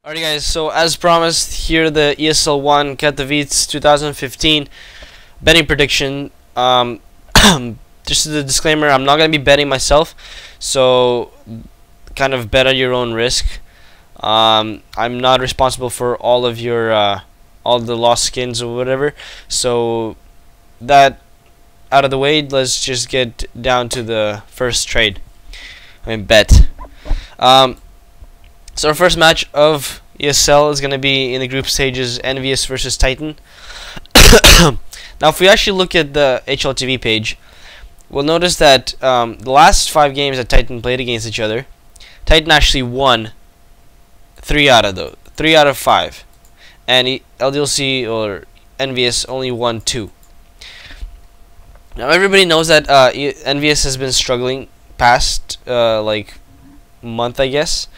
Alright guys, so as promised, here the ESL One Katowice 2015 betting prediction. Just as a disclaimer, I'm not going to be betting myself, so kind of bet at your own risk. I'm not responsible for all of your all the lost skins or whatever, so that out of the way, let's just get down to the first trade. Bet. So our first match of ESL is going to be in the group stages, Envious versus Titan. Now, if we actually look at the HLTV page, we'll notice that the last 5 games that Titan played against each other, Titan actually won 3 out of 5, and LDLC or Envious only won 2. Now, everybody knows that Envious has been struggling past like month, I guess.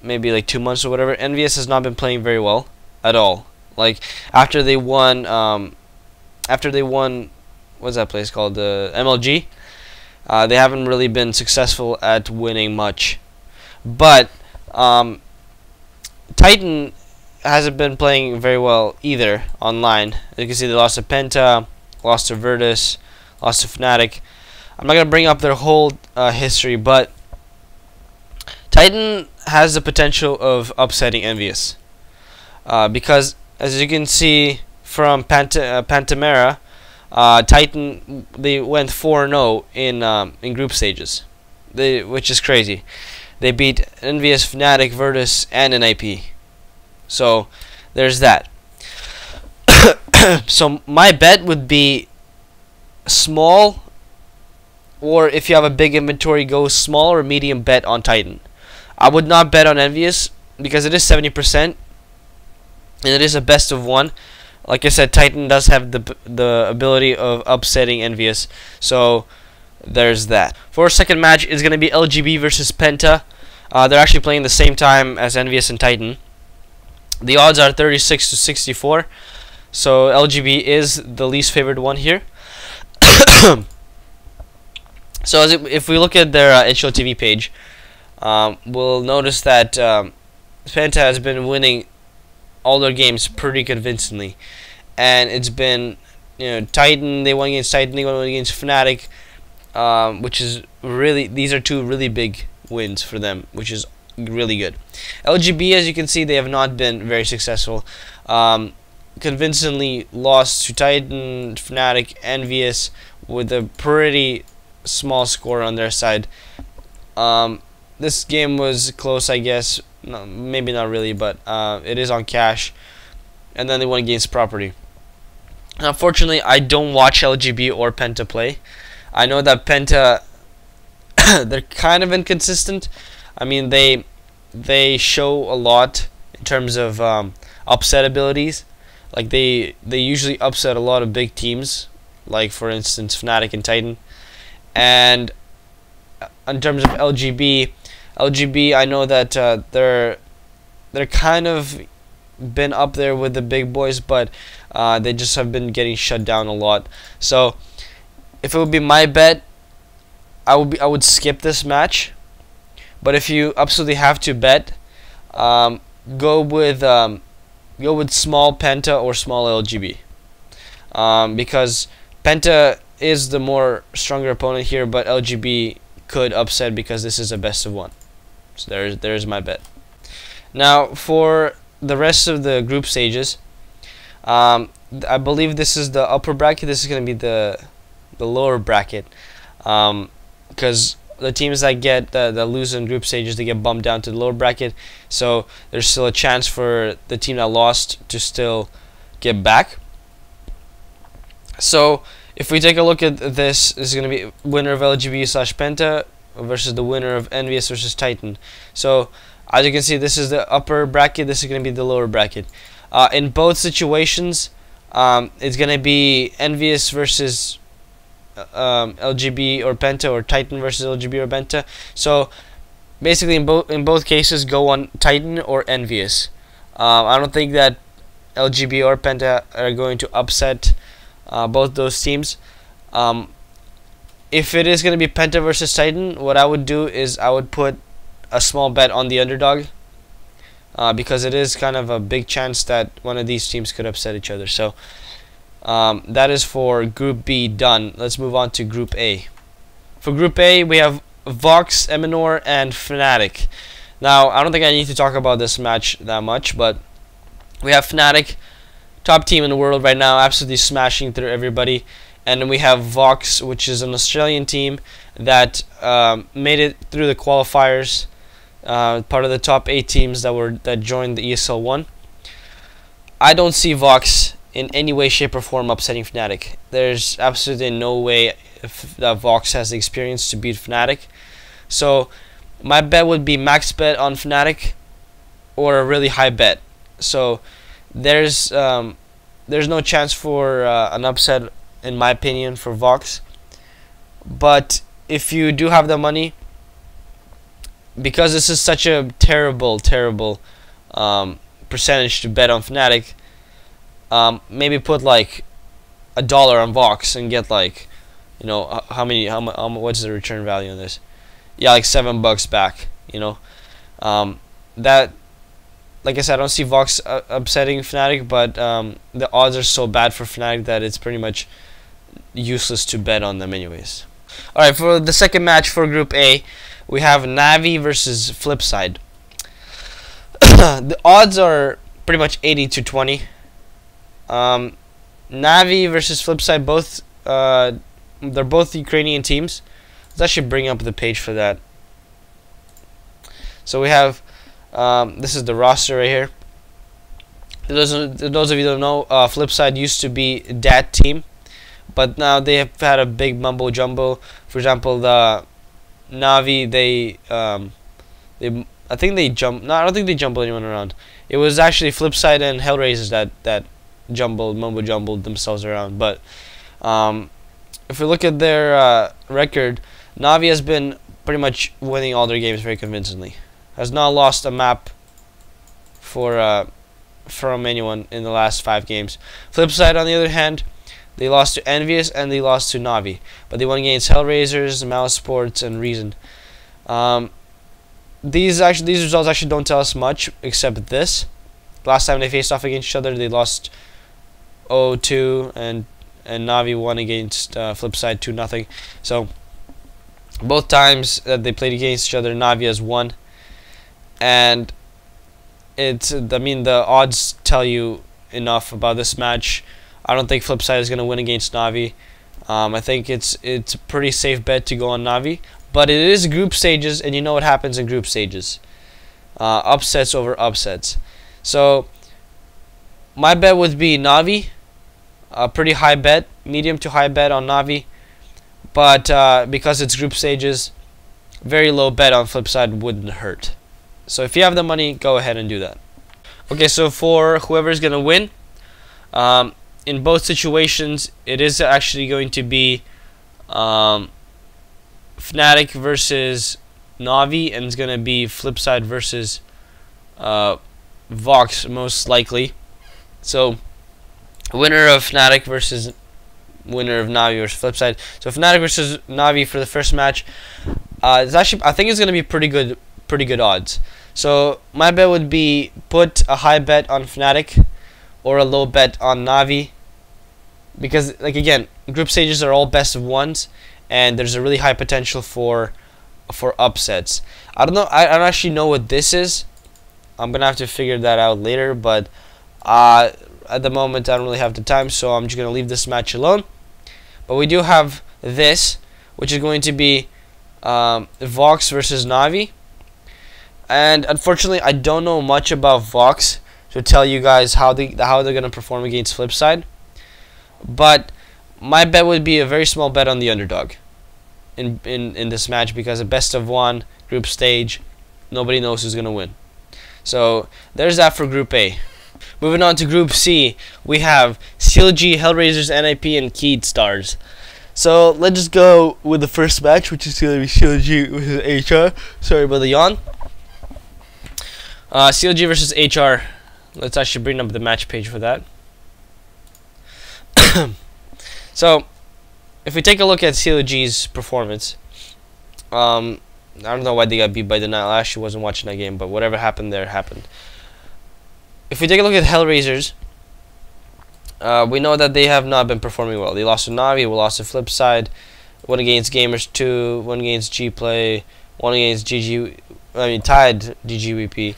Maybe like 2 months or whatever. Envious has not been playing very well at all. Like after they won what's that place called, the MLG, they haven't really been successful at winning much. But Titan hasn't been playing very well either online. As you can see, they lost to Penta, lost to Virtus, lost to Fnatic. I'm not gonna bring up their whole history, but Titan has the potential of upsetting Envious, because as you can see from Pantamera, Titan, they went 4-0 in group stages, which is crazy. They beat Envious, Fnatic, Virtus, and NIP. So there's that. So my bet would be small, or if you have a big inventory, go small or medium bet on Titan. I would not bet on Envious because it is 70% and it is a best of 1. Like I said, Titan does have the ability of upsetting Envious, so there's that. For our second match is going to be LGB versus Penta. They're actually playing the same time as Envious and Titan. The odds are 36-64, so LGB is the least favored one here. So if we look at their HLTV page, we'll notice that Penta has been winning all their games pretty convincingly, and it's been, Titan, they won against Titan, they won against Fnatic, which is really, these are 2 really big wins for them, which is really good. LGB, as you can see, they have not been very successful. Convincingly lost to Titan, Fnatic, Envious with a pretty small score on their side. This game was close, I guess. No, maybe not really, but it is on cash. And then they won against property. Unfortunately, I don't watch LGB or Penta play. I know that Penta, they're kind of inconsistent. I mean, they show a lot in terms of upset abilities. Like they usually upset a lot of big teams, like for instance Fnatic and Titan. And in terms of LGB, I know that they're kind of been up there with the big boys, but they just have been getting shut down a lot. So if it would be my bet, I would skip this match. But if you absolutely have to bet, go with small Penta or small LGB, because Penta is the more stronger opponent here, but LGB could upset because this is a best of 1. So there's my bet. Now for the rest of the group stages, I believe this is the upper bracket. This is going to be the lower bracket, because the teams that that lose in group stages, they get bumped down to the lower bracket. So there's still a chance for the team that lost to still get back. So if we take a look at this is going to be winner of LGB/Penta versus the winner of Envious versus Titan. So as you can see, this is the upper bracket, this is going to be the lower bracket. In both situations, it's going to be Envious versus LGB or Penta, or Titan versus LGB or Penta. So basically in both cases, go on Titan or Envious. I don't think that LGB or Penta are going to upset both those teams. If it is going to be Penta versus Titan, what I would do is I would put a small bet on the underdog, because it is kind of a big chance that one of these teams could upset each other. So that is for Group B done. Let's move on to Group A. For Group A, we have Vox, Eminor, and Fnatic. Now, I don't think I need to talk about this match that much, but we have Fnatic, top team in the world right now, absolutely smashing through everybody. And then we have Vox, which is an Australian team that made it through the qualifiers, part of the top 8 teams that joined the ESL One. I don't see Vox in any way, shape, or form upsetting Fnatic. There's absolutely no way that Vox has the experience to beat Fnatic. So my bet would be max bet on Fnatic or a really high bet. So there's no chance for an upset, in my opinion, for Vox. But if you do have the money, because this is such a terrible percentage to bet on Fnatic, maybe put like $1 on Vox and get like, you know, what's the return value on this? Yeah, like $7 back. You know, that, like I said, I don't see Vox upsetting Fnatic, but the odds are so bad for Fnatic that it's pretty much useless to bet on them anyways. Alright, for the second match for Group A, we have Navi versus Flipside. The odds are pretty much 80 to 20. Navi versus Flipside, they're both Ukrainian teams. Let's actually bring up the page for that. So we have, this is the roster right here. Those of you who don't know, Flipside used to be that team, but now they have had a big mumbo jumbo. For example, the Navi, I think they jump. No, I don't think they jumbled anyone around. It was actually Flipside and Hellraisers that mumbo jumbled themselves around. But if we look at their record, Navi has been pretty much winning all their games very convincingly. Has not lost a map from anyone in the last 5 games. Flipside, on the other hand, they lost to Envious and they lost to Navi, but they won against Hellraisers, Mouse Sports, and Reason. These results actually don't tell us much, except this. Last time they faced off against each other, they lost 0-2, and Navi won against Flipside 2-0. So both times that they played against each other, Navi has won, and the odds tell you enough about this match. I don't think Flipside is going to win against Navi. I think it's a pretty safe bet to go on Navi, but it is group stages, and you know what happens in group stages. Upsets over upsets. So my bet would be Navi, a pretty high bet, medium to high bet on Navi, but because it's group stages, very low bet on Flipside wouldn't hurt. So if you have the money, go ahead and do that. Okay, so for whoever's going to win, in both situations, it is actually going to be Fnatic versus Navi, and it's going to be Flipside versus Vox, most likely. So winner of Fnatic versus winner of Navi versus Flipside. So Fnatic versus Navi for the first match. It's actually, I think it's going to be pretty good odds. So my bet would be put a high bet on Fnatic or a low bet on Navi, because, like, again, group stages are all best of ones, and there's a really high potential for upsets. I don't know. I don't actually know what this is. I'm gonna have to figure that out later, but at the moment I don't really have the time, so I'm just gonna leave this match alone. But we do have this, which is going to be Vox versus Navi. And unfortunately, I don't know much about Vox to tell you guys how they're gonna perform against Flipside. But my bet would be a very small bet on the underdog in this match, because a best of one group stage, nobody knows who's gonna win. So there's that for Group A. Moving on to Group C, we have CLG, Hellraisers, NIP, and Keyed Stars. So let's just go with the first match, which is gonna be CLG versus HR. Sorry about the yawn. CLG versus HR. Let's actually bring up the match page for that. So, if we take a look at CLG's performance, I don't know why they got beat by Deigner. I actually wasn't watching that game, but whatever happened there happened. if we take a look at Hellraisers, we know that they have not been performing well. They lost to Navi, we lost to Flipside, one against Gamers 2, one against G-Play, one against tied GGVP.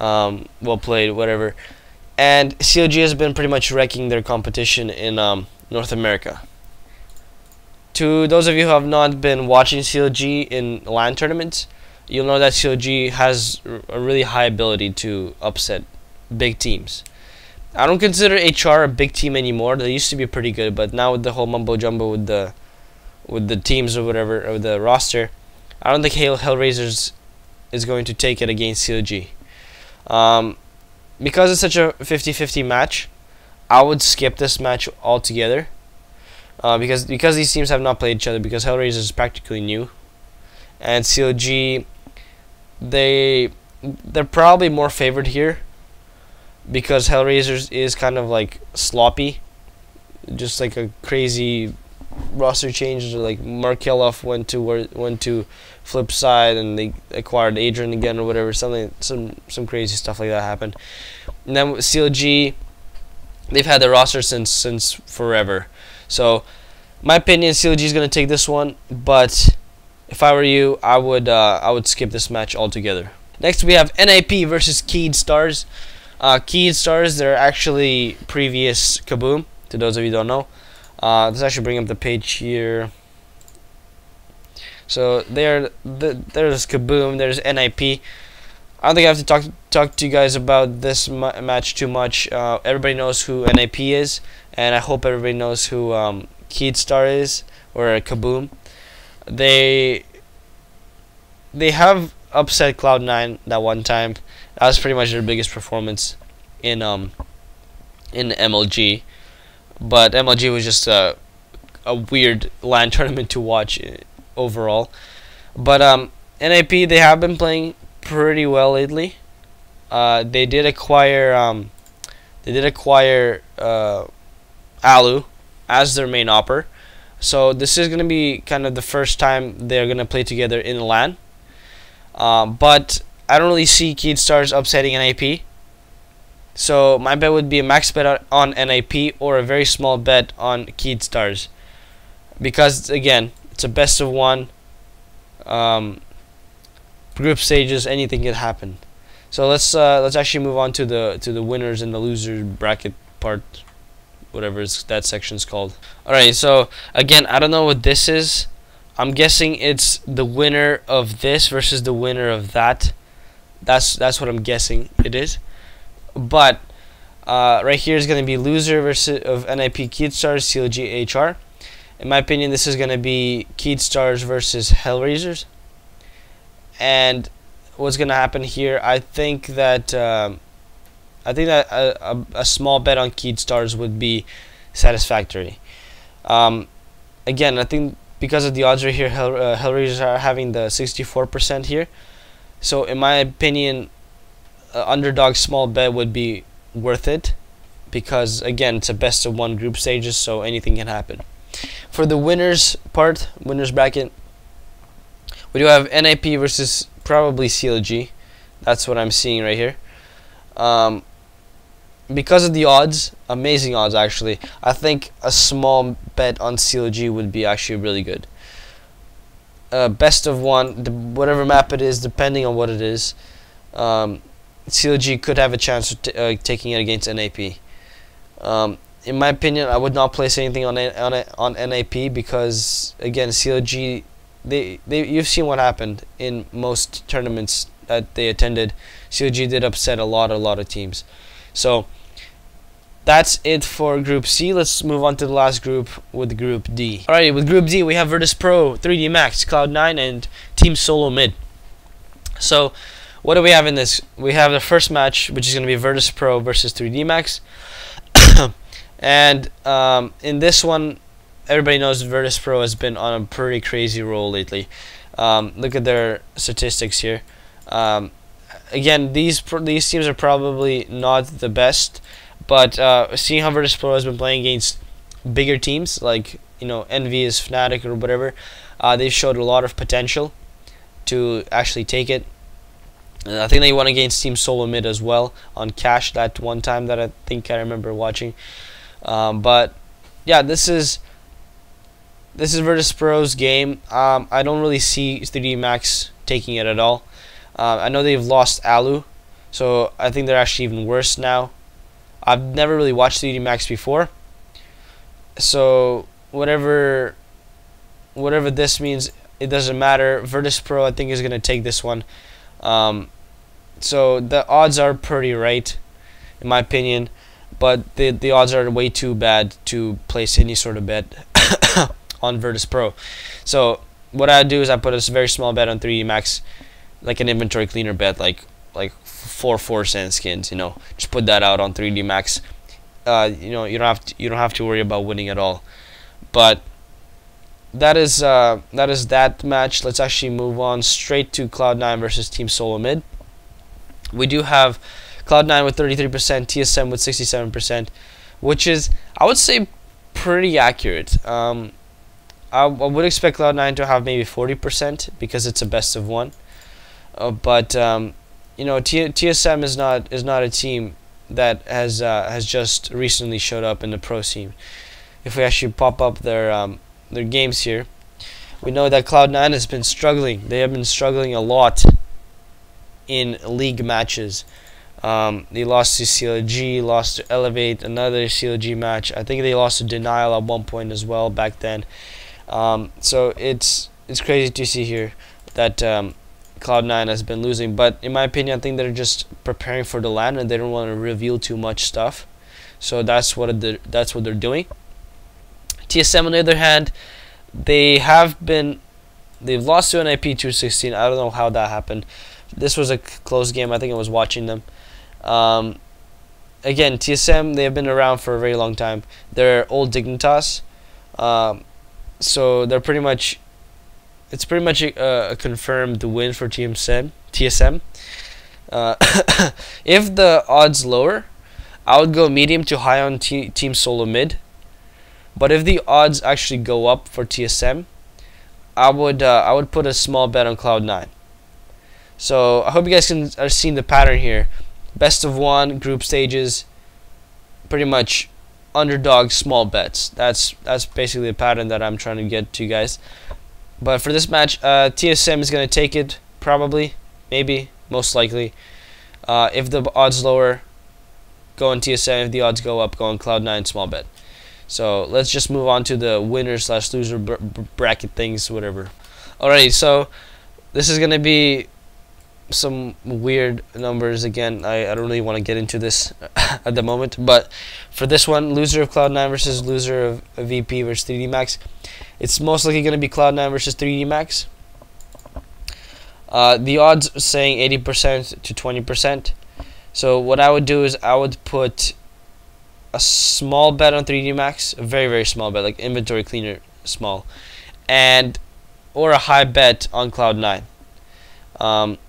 Well played, whatever. And CLG has been pretty much wrecking their competition in North America. To those of you who have not been watching CLG in LAN tournaments, you'll know that CLG has a really high ability to upset big teams. I don't consider HR a big team anymore. They used to be pretty good, but now with the whole mumbo jumbo with the teams or whatever, or the roster, I don't think Hellraisers is going to take it against CLG. Because it's such a 50-50 match, I would skip this match altogether. Because these teams have not played each other, because Hellraisers is practically new, and CLG, they're probably more favored here, because Hellraisers is kind of like sloppy, just like a crazy roster change. Like Markelov went to Flipside, and they acquired Adrian again or whatever. Some crazy stuff like that happened. And then with CLG, they've had their roster since forever. So, my opinion, CLG is going to take this one, but if I were you, I would skip this match altogether. Next, we have NIP versus Keyed Stars. Keyed Stars, they're actually previous Kaboom, to those of you who don't know. Let's actually bring up the page here. So, there's Kaboom, there's NIP. I don't think I have to talk to you guys about this match too much. Everybody knows who NIP is, and I hope everybody knows who Keyed Star is, or Kaboom. They have upset Cloud9 that one time. That was pretty much their biggest performance in MLG. But MLG was just a weird LAN tournament to watch overall. But NIP, they have been playing pretty well lately. They did acquire Alu as their main opper, so this is gonna be kind of the first time they're gonna play together in LAN. But I don't really see Keyed Stars upsetting NIP, so my bet would be a max bet on NIP or a very small bet on Keyed Stars, because again, it's a best of one. Group stages, anything can happen. So let's actually move on to the winners and the losers bracket part, whatever that section's called. Alright, so again, I don't know what this is. I'm guessing it's the winner of this versus the winner of that. That's what I'm guessing it is. But right here is going to be loser versus of NIP Keyed Stars CLG HR. In my opinion, this is going to be Keyed Stars versus Hellraisers. And what's going to happen here, I think that a small bet on Keyed Stars would be satisfactory. Again, I think because of the odds right here, Hellraisers are having the 64% here. So in my opinion, underdog small bet would be worth it, because again, it's a best of one group stages, so anything can happen. For the winners part, winners bracket, we do have NIP versus probably CLG. That's what I'm seeing right here. Because of the odds, amazing odds actually, I think a small bet on CLG would be actually really good. Best of one, whatever map it is, depending on what it is, CLG could have a chance of taking it against NIP. In my opinion, I would not place anything on NIP, because again, CLG, you've seen what happened in most tournaments that they attended. CLG did upset a lot of teams. So that's it for Group C. Let's move on to the last group with Group D. Alright, with Group D we have Virtus Pro, 3D Max, Cloud9, and Team Solo Mid. So what do we have in this? We have the first match, which is going to be Virtus Pro versus 3D Max. And in this one, everybody knows Virtus Pro has been on a pretty crazy roll lately. Look at their statistics here. Again, these teams are probably not the best, but seeing how Virtus Pro has been playing against bigger teams like, you know, Envious, Fnatic, or whatever, they've showed a lot of potential to actually take it. I think they won against Team Solo Mid as well on cash that one time that I think I remember watching. But yeah, this is Virtus Pro's game. I don't really see 3D Max taking it at all. I know they've lost Alu, so I think they're actually even worse now. I've never really watched 3D Max before, so whatever this means, it doesn't matter. Virtus Pro, I think, is going to take this one. So the odds are pretty right, in my opinion, but the odds are way too bad to place any sort of bet on Virtus Pro. So what I do is I put a very small bet on 3D Max, like an inventory cleaner bet, like 4 skins. You know, just put that out on 3D Max. You know, you don't have to worry about winning at all. But that is that match. Let's actually move on straight to Cloud9 versus Team Solo Mid. We do have Cloud9 with 33%, TSM with 67%, which is, I would say, pretty accurate. I would expect Cloud9 to have maybe 40% because it's a best of one. But you know, TSM is not a team that has just recently showed up in the pro scene. If we actually pop up their games here, we know that Cloud9 has been struggling. They have been struggling a lot in league matches. They lost to CLG, lost to Elevate, another CLG match. I think they lost to Denial at one point as well back then. So it's crazy to see here that Cloud9 has been losing. But in my opinion, I think they're just preparing for the LAN and they don't want to reveal too much stuff. So that's what they're doing. TSM, on the other hand, they've lost to NIP 216. I don't know how that happened. This was a close game. I think I was watching them. Again, TSM, they have been around for a very long time. They're old Dignitas, so they're pretty much. It's pretty much a confirmed win for TSM. If the odds lower, I would go medium to high on Team Solo Mid. But if the odds actually go up for TSM, I would put a small bet on Cloud9. So I hope you guys are seeing the pattern here. Best of one, group stages, pretty much underdog small bets. That's basically the pattern that I'm trying to get to you guys. But for this match, TSM is going to take it, probably, maybe, most likely. If the odds lower, go on TSM. If the odds go up, go on Cloud9 small bet. So let's just move on to the winner/loser bracket things, whatever. Alrighty, so this is going to be some weird numbers again. I don't really want to get into this at the moment, but for this one, loser of Cloud9 versus loser of VP versus 3D Max, it's most likely going to be Cloud9 versus 3D Max. The odds saying 80% to 20%. So what I would do is I would put a small bet on 3D Max, a very, very small bet, like inventory cleaner small, or a high bet on Cloud9.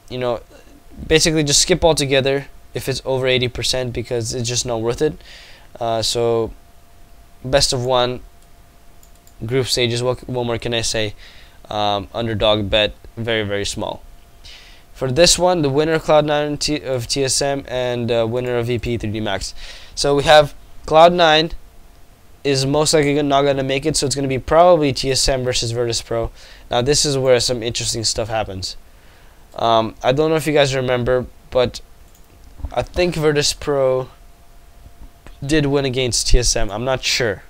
You know, basically just skip altogether if it's over 80% because it's just not worth it. So best of one, group stages, what more can I say? Underdog bet, very, very small. For this one, the winner of Cloud9 of TSM and winner of VP 3D Max. So we have Cloud9 is most likely not going to make it, so it's going to be probably TSM versus Virtus Pro. Now this is where some interesting stuff happens. I don't know if you guys remember, but I think Virtus Pro did win against TSM. I'm not sure.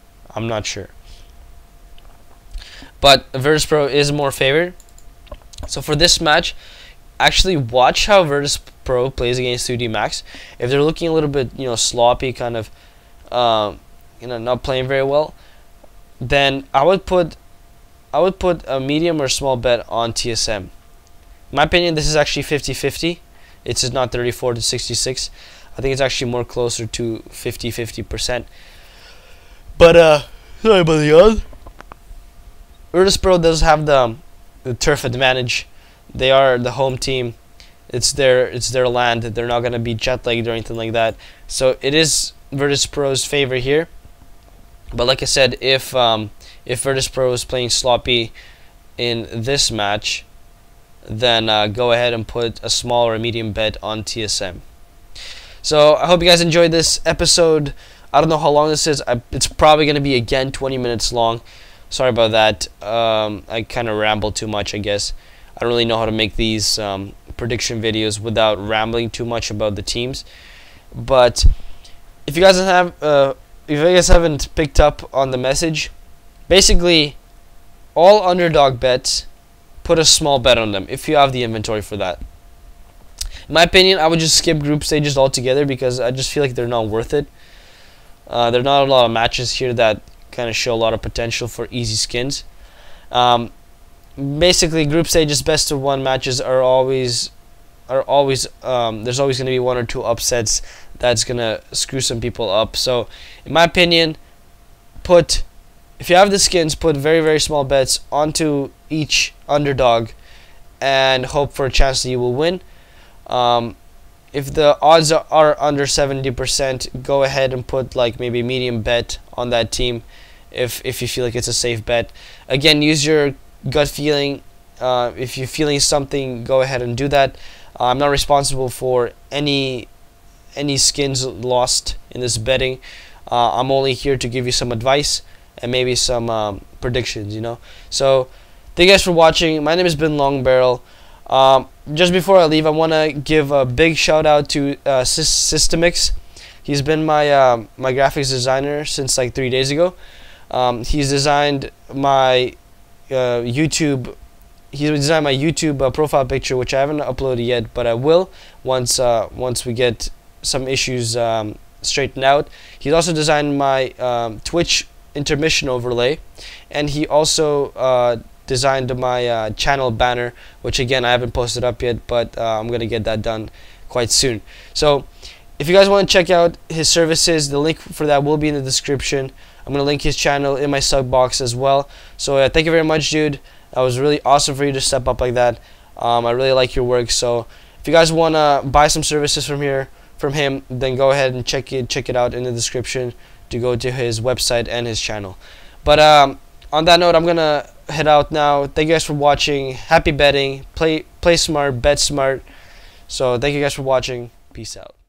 But Virtus Pro is more favored. So for this match, actually watch how Virtus Pro plays against 3D Max. If they're looking a little bit, you know, sloppy, kind of, you know, not playing very well, then I would put a medium or small bet on TSM. In my opinion, this is actually 50-50. It's just not 34 to 66. I think it's actually more closer to 50%. But sorry about the odds. Virtus Pro does have the turf advantage. They are the home team. It's their land. They're not gonna be jet lagged or anything like that. So it is Virtus Pro's favor here. But like I said, if Virtus Pro is playing sloppy in this match, then go ahead and put a small or a medium bet on TSM. So I hope you guys enjoyed this episode. I don't know how long this is. It's probably going to be, again, 20 minutes long. Sorry about that. I kind of ramble too much, I guess. I don't really know how to make these prediction videos without rambling too much about the teams. But if you guys haven't picked up on the message, basically all underdog bets, put a small bet on them if you have the inventory for that. In my opinion, I would just skip group stages altogether because I just feel like they're not worth it. There are not a lot of matches here that kind of show a lot of potential for easy skins. Basically, group stages, best of one matches are always there's always going to be one or two upsets that's going to screw some people up. So, in my opinion, if you have the skins, put very, very small bets onto each underdog and hope for a chance that you will win. If the odds are under 70%, go ahead and put like maybe a medium bet on that team if you feel like it's a safe bet. Again, use your gut feeling. If you're feeling something, go ahead and do that. I'm not responsible for any skins lost in this betting. I'm only here to give you some advice and maybe some predictions, you know. So thank you guys for watching. My name has been Long Barrel. Just before I leave, I want to give a big shout out to Systeemix. He's been my my graphics designer since like 3 days ago. He's designed my YouTube. He designed my YouTube profile picture, which I haven't uploaded yet, but I will once we get some issues straightened out. He's also designed my Twitch intermission overlay, and he also designed my channel banner, which again I haven't posted up yet, but I'm gonna get that done quite soon. So if you guys want to check out his services, the link for that will be in the description. I'm gonna link his channel in my sub box as well. So thank you very much, dude. That was really awesome for you to step up like that. I really like your work. So if you guys want to buy some services from him, then go ahead and check it out in the description to go to his website and his channel. But on that note, I'm gonna head out now. Thank you guys for watching. Happy betting. Play smart, bet smart. So thank you guys for watching. Peace out.